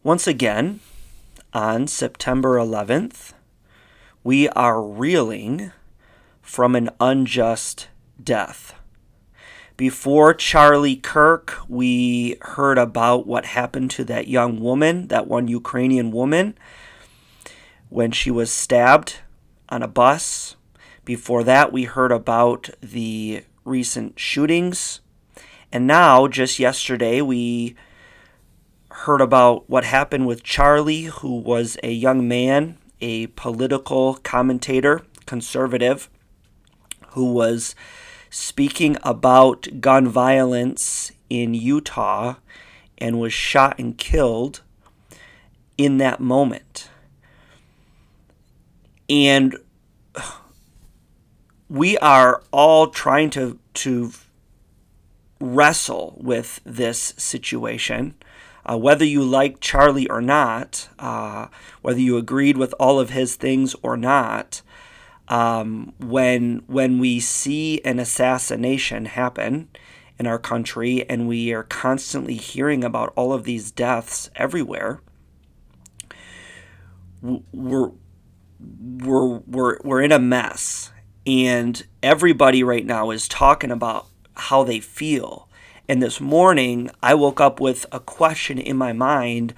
Once again, on September 11th, we are reeling from an unjust death. Before Charlie Kirk, we heard about what happened to that young woman, that one Ukrainian woman, when she was stabbed on a bus. Before that, we heard about the recent shootings. And now, just yesterday, we heard about what happened with Charlie, who was a young man, a political commentator, conservative, who was speaking about gun violence in Utah and was shot and killed in that moment. And we are all trying to wrestle with this situation. Whether you like Charlie or not, whether you agreed with all of his things or not, when we see an assassination happen in our country and we are constantly hearing about all of these deaths everywhere, we're in a mess, and everybody right now is talking about how they feel. And this morning, I woke up with a question in my mind: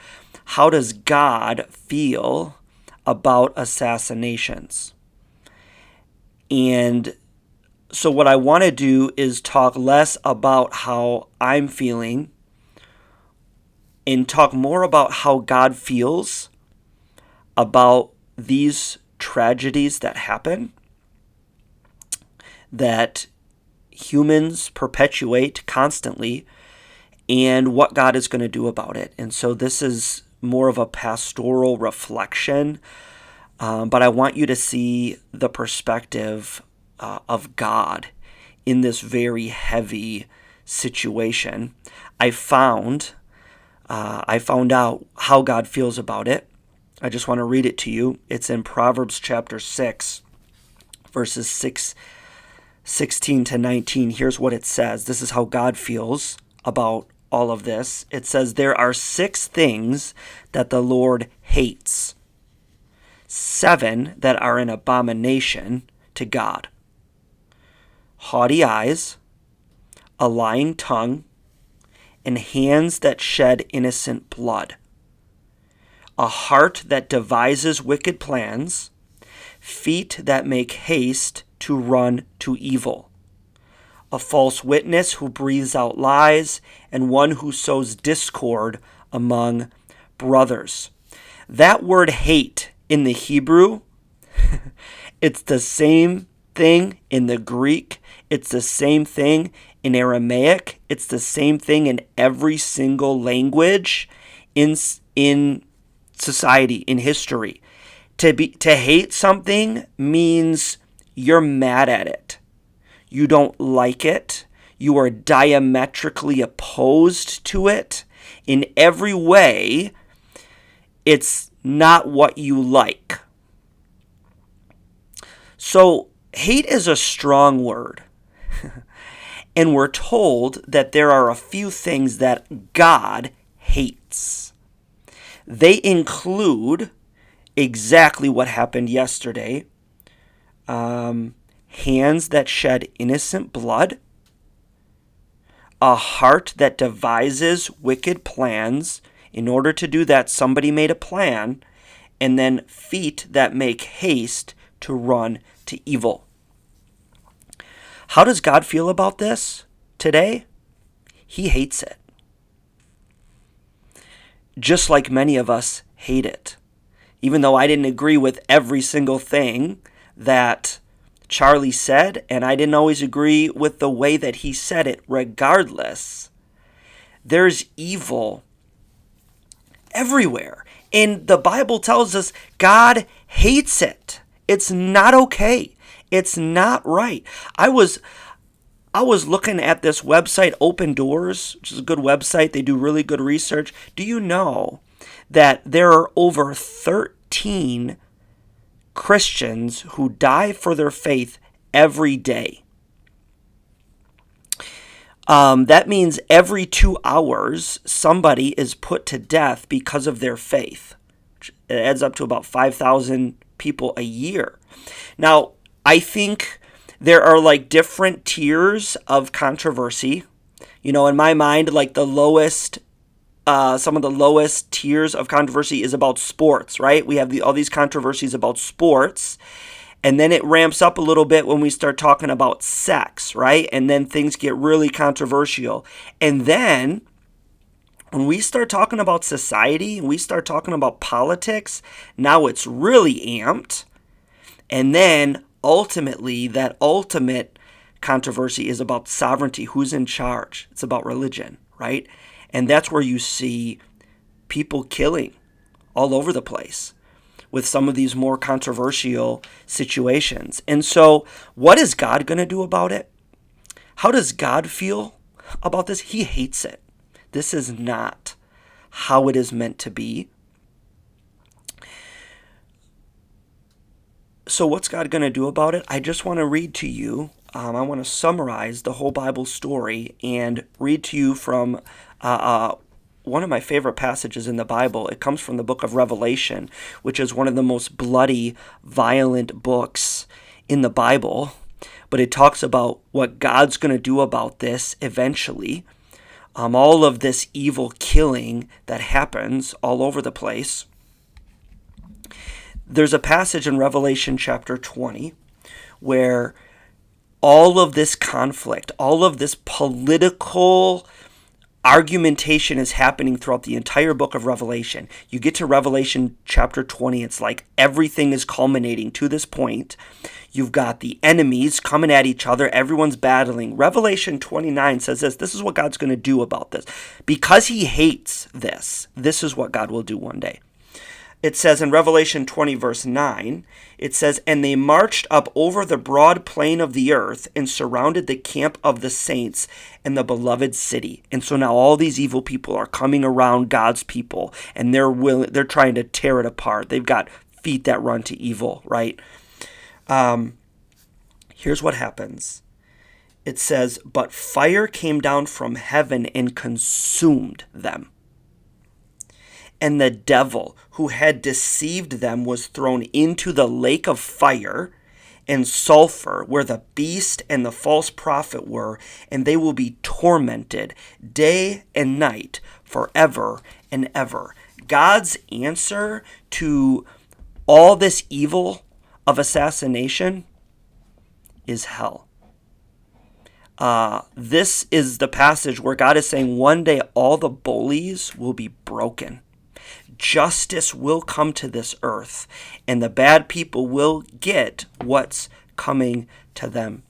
how does God feel about assassinations? And so what I want to do is talk less about how I'm feeling and talk more about how God feels about these tragedies that happen, that humans perpetuate constantly, and what God is going to do about it. And so this is more of a pastoral reflection, but I want you to see the perspective of God in this very heavy situation. I found out how God feels about it. I just want to read it to you. It's in Proverbs chapter 6, verses 16 to 19. Here's what it says. This is how God feels about all of this. It says, "There are 6 things that the Lord hates, 7 that are an abomination to God: haughty eyes, a lying tongue, and hands that shed innocent blood, a heart that devises wicked plans, feet that make haste to run to evil, a false witness who breathes out lies, and one who sows discord among brothers." That word hate in the Hebrew, it's the same thing in the Greek, it's the same thing in Aramaic, it's the same thing in every single language in society, in history. To hate something means you're mad at it. You don't like it. You are diametrically opposed to it. In every way, it's not what you like. So, hate is a strong word. And we're told that there are a few things that God hates. They include exactly what happened yesterday. Hands that shed innocent blood, a heart that devises wicked plans. In order to do that, somebody made a plan, and then feet that make haste to run to evil. How does God feel about this today? He hates it. Just like many of us hate it. Even though I didn't agree with every single thing that Charlie said, and I didn't always agree with the way that he said it, regardless, there's evil everywhere. And the Bible tells us God hates it. It's not okay. It's not right. I was looking at this website, Open Doors, which is a good website. They do really good research. Do you know that there are over 13 Christians who die for their faith every day? That means every 2 hours, somebody is put to death because of their faith. It adds up to about 5,000 people a year. Now, I think there are like different tiers of controversy. In my mind, like the lowest, some of the lowest tiers of controversy is about sports, right? We have all these controversies about sports. And then it ramps up a little bit when we start talking about sex, right? And then things get really controversial. And then when we start talking about society, we start talking about politics, now it's really amped. And then ultimately, that ultimate controversy is about sovereignty. Who's in charge? It's about religion, right? And that's where you see people killing all over the place with some of these more controversial situations. And so, what is God going to do about it? How does God feel about this? He hates it. This is not how it is meant to be. So what's God going to do about it? I just want to read to you. I want to summarize the whole Bible story and read to you from one of my favorite passages in the Bible. It comes from the book of Revelation, which is one of the most bloody, violent books in the Bible. But it talks about what God's going to do about this eventually. All of this evil killing that happens all over the place. There's a passage in Revelation chapter 20 where all of this conflict, all of this political argumentation is happening throughout the entire book of Revelation. You get to Revelation chapter 20, it's like everything is culminating to this point. You've got the enemies coming at each other. Everyone's battling. Revelation 29 says this is what God's going to do about this. Because he hates this is what God will do one day. It says in Revelation 20, verse 9, it says, "And they marched up over the broad plain of the earth and surrounded the camp of the saints and the beloved city." And so now all these evil people are coming around God's people, and they're trying to tear it apart. They've got feet that run to evil, right? Here's what happens. It says, "But fire came down from heaven and consumed them. And the devil who had deceived them was thrown into the lake of fire and sulfur, where the beast and the false prophet were, and they will be tormented day and night forever and ever." God's answer to all this evil of assassination is hell. This is the passage where God is saying one day all the bullies will be broken. Justice will come to this earth, and the bad people will get what's coming to them.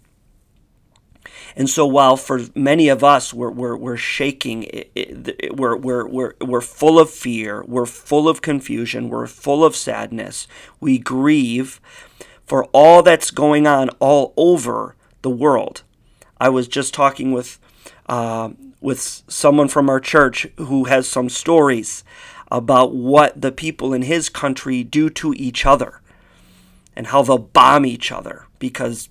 And so, while for many of us we're shaking, we're full of fear, we're full of confusion, we're full of sadness. We grieve for all that's going on all over the world. I was just talking with someone from our church who has some stories about what the people in his country do to each other and how they'll bomb each other because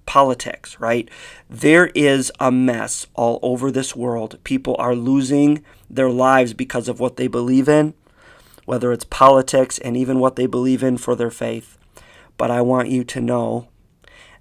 politics, right? There is a mess all over this world. People are losing their lives because of what they believe in, whether it's politics and even what they believe in for their faith. But I want you to know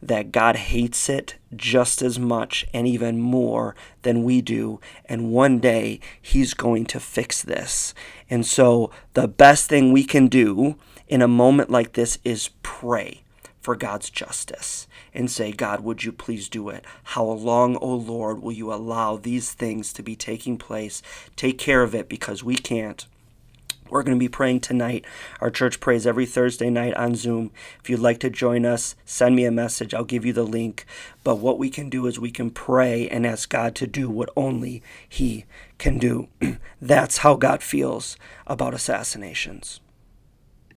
that God hates it just as much and even more than we do. And one day he's going to fix this. And so the best thing we can do in a moment like this is pray for God's justice and say, "God, would you please do it? How long, O Lord, will you allow these things to be taking place? Take care of it, because we can't." We're going to be praying tonight. Our church prays every Thursday night on Zoom. If you'd like to join us, send me a message. I'll give you the link. But what we can do is we can pray and ask God to do what only he can do. That's how God feels about assassinations.